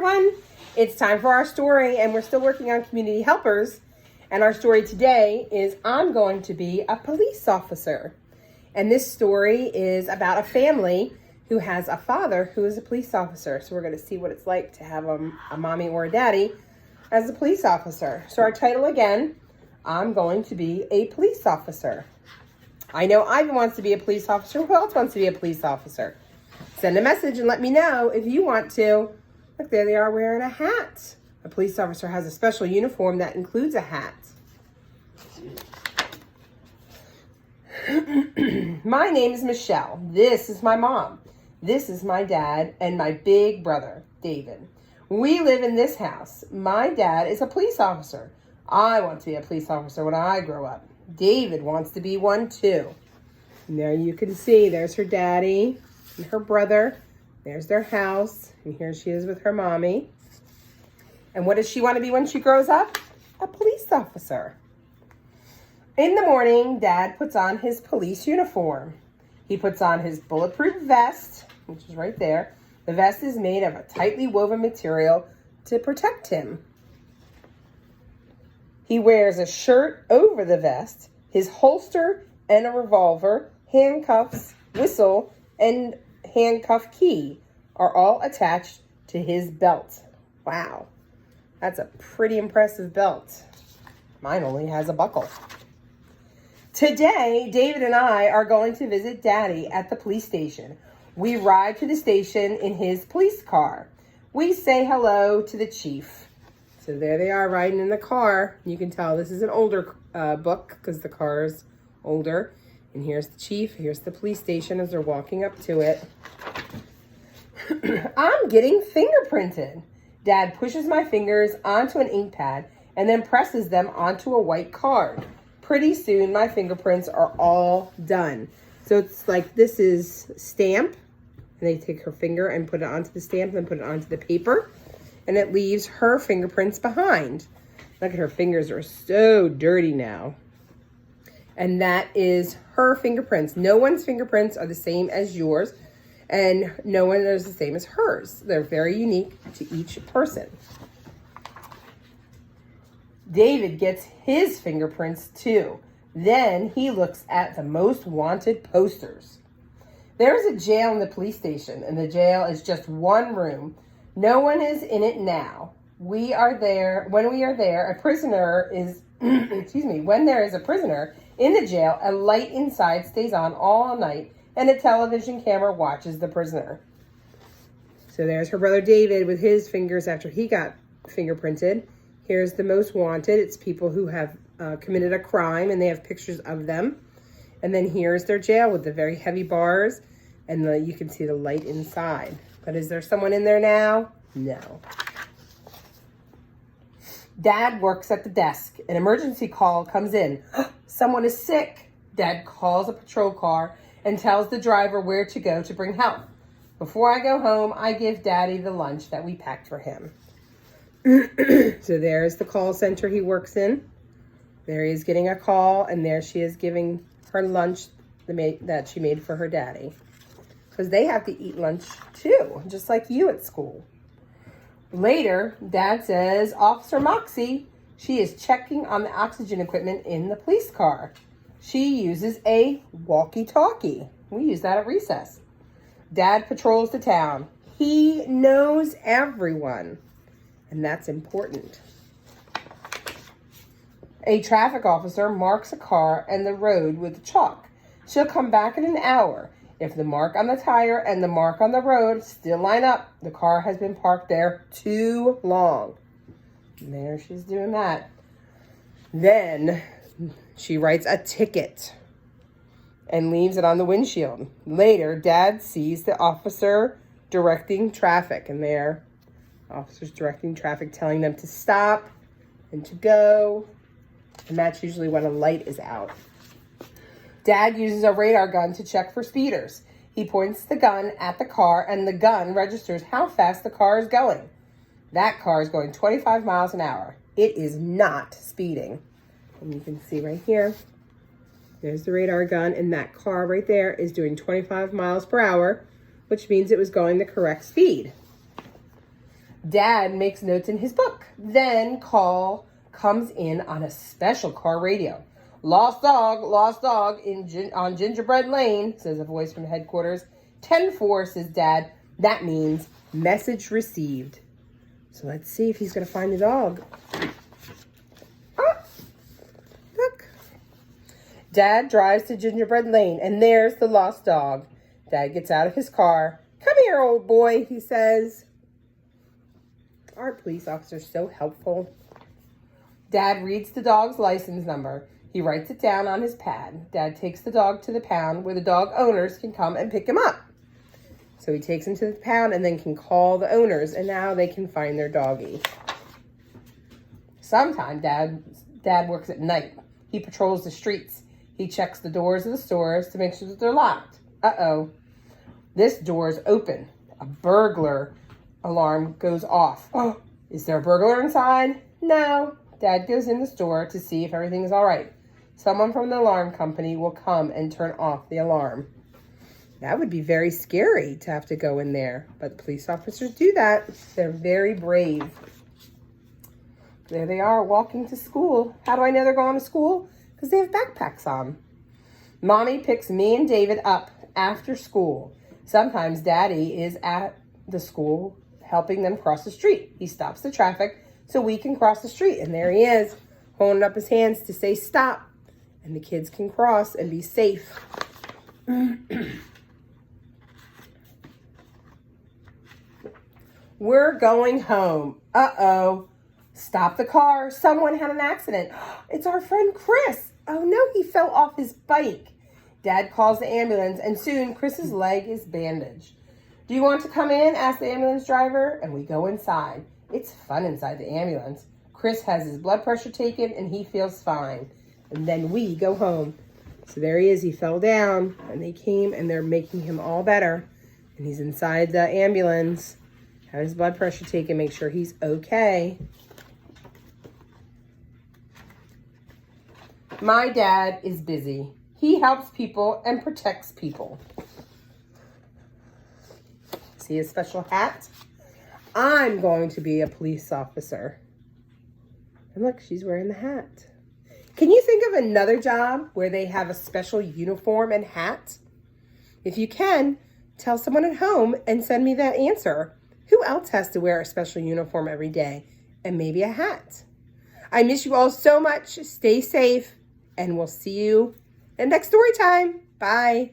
everyone. It's time for our story, and we're still working on community helpers. And our story today is I'm going to be a police officer. And this story is about a family who has a father who is a police officer. So we're going to see what it's like to have a mommy or a daddy as a police officer. So our title again, I'm going to be a police officer. I know Ivan wants to be a police officer. Who else wants to be a police officer? Send a message and let me know if you want to. Look, there they are wearing a hat. A police officer has a special uniform that includes a hat. My name is Michelle. This is my mom. This is my dad and my big brother, David. We live in this house. My dad is a police officer. I want to be a police officer when I grow up. David wants to be one too. And there you can see, there's her daddy and her brother. There's their house. And here she is with her mommy. And what does she want to be when she grows up? A police officer. In the morning, Dad puts on his police uniform. He puts on his bulletproof vest, which is right there. The vest is made of a tightly woven material to protect him. He wears a shirt over the vest, his holster and a revolver, handcuffs, whistle, and handcuff key are all attached to his belt. Wow, that's a pretty impressive belt. Mine only has a buckle. Today, David and I are going to visit Daddy at the police station. We ride to the station in his police car. We say hello to the chief. So there they are riding in the car. You can tell this is an older book because the car is older. And here's the chief. Here's the police station as they're walking up to it. I'm getting fingerprinted. Dad pushes my fingers onto an ink pad and then presses them onto a white card. Pretty soon, my fingerprints are all done. So it's like this is stamp. And they take her finger and put it onto the stamp and then put it onto the paper. And it leaves her fingerprints behind. Look at her fingers are so dirty now. And that is her fingerprints. No one's fingerprints are the same as yours. And no one is the same as hers. They're very unique to each person. David gets his fingerprints too. Then he looks at the most wanted posters. There's a jail in the police station, and the jail is just one room. No one is in it now. When we are there, a prisoner is, when there is a prisoner in the jail, a light inside stays on all night, and a television camera watches the prisoner. So there's her brother David with his fingers after he got fingerprinted. Here's the most wanted. It's people who have committed a crime, and they have pictures of them. And then here's their jail with the very heavy bars, and you can see the light inside. But is there someone in there now? No. Dad works at the desk. An emergency call comes in. Someone is sick. Dad calls a patrol car and tells the driver where to go to bring help. Before I go home, I give Daddy the lunch that we packed for him. So there's the call center he works in. There he is getting a call, and there she is giving her lunch that she made for her daddy. Because they have to eat lunch too, just like you at school. Later, Dad says, Officer Moxie, she is checking on the oxygen equipment in the police car. She uses a walkie-talkie. We use that at recess. Dad patrols the town. He knows everyone, and that's important. A traffic officer marks a car and the road with chalk. She'll come back in an hour. If the mark on the tire and the mark on the road still line up, the car has been parked there too long. And there she's doing that. Then she writes a ticket and leaves it on the windshield. Later, Dad sees the officer directing traffic, and there, officers directing traffic, telling them to stop and to go. And that's usually when a light is out. Dad uses a radar gun to check for speeders. He points the gun at the car, and the gun registers how fast the car is going. That car is going 25 miles an hour. It is not speeding. And you can see right here, there's the radar gun, and that car right there is doing 25 miles per hour, which means it was going the correct speed. Dad makes notes in his book. Then call comes in on a special car radio. Lost dog on Gingerbread Lane, says a voice from headquarters. 10-4, says Dad. That means message received. So let's see if he's going to find the dog. Oh, look. Dad drives to Gingerbread Lane, and there's the lost dog. Dad gets out of his car. Come here, old boy, he says. Aren't police officers so helpful? Dad reads the dog's license number. He writes it down on his pad. Dad takes the dog to the pound where the dog owners can come and pick him up. So he takes him to the pound and then can call the owners, and now they can find their doggie. Sometimes Dad works at night. He patrols the streets. He checks the doors of the stores to make sure that they're locked. Uh-oh. This door is open. A burglar alarm goes off. Oh, is there a burglar inside? No. Dad goes in the store to see if everything is all right. Someone from the alarm company will come and turn off the alarm. That would be very scary to have to go in there, but police officers do that. They're very brave. There they are walking to school. How do I know they're going to school? Because they have backpacks on. Mommy picks me and David up after school. Sometimes Daddy is at the school helping them cross the street. He stops the traffic so we can cross the street. And there he is, holding up his hands to say stop. And the kids can cross and be safe. We're going home. Uh-oh. Stop the car. Someone had an accident. It's our friend Chris. Oh no, he fell off his bike. Dad calls the ambulance, and soon Chris's leg is bandaged. Do you want to come in? Asks the ambulance driver, and we go inside. It's fun inside the ambulance. Chris has his blood pressure taken, and he feels fine. And then we go home. So there he is. He fell down, and they came, and they're making him all better. And he's inside the ambulance. Had his blood pressure taken, make sure he's okay. My dad is busy. He helps people and protects people. See his special hat? I'm going to be a police officer. And look, she's wearing the hat. Can you think of another job where they have a special uniform and hat? If you can, tell someone at home and send me that answer. Who else has to wear a special uniform every day and maybe a hat? I miss you all so much. Stay safe, and we'll see you in next story time. Bye.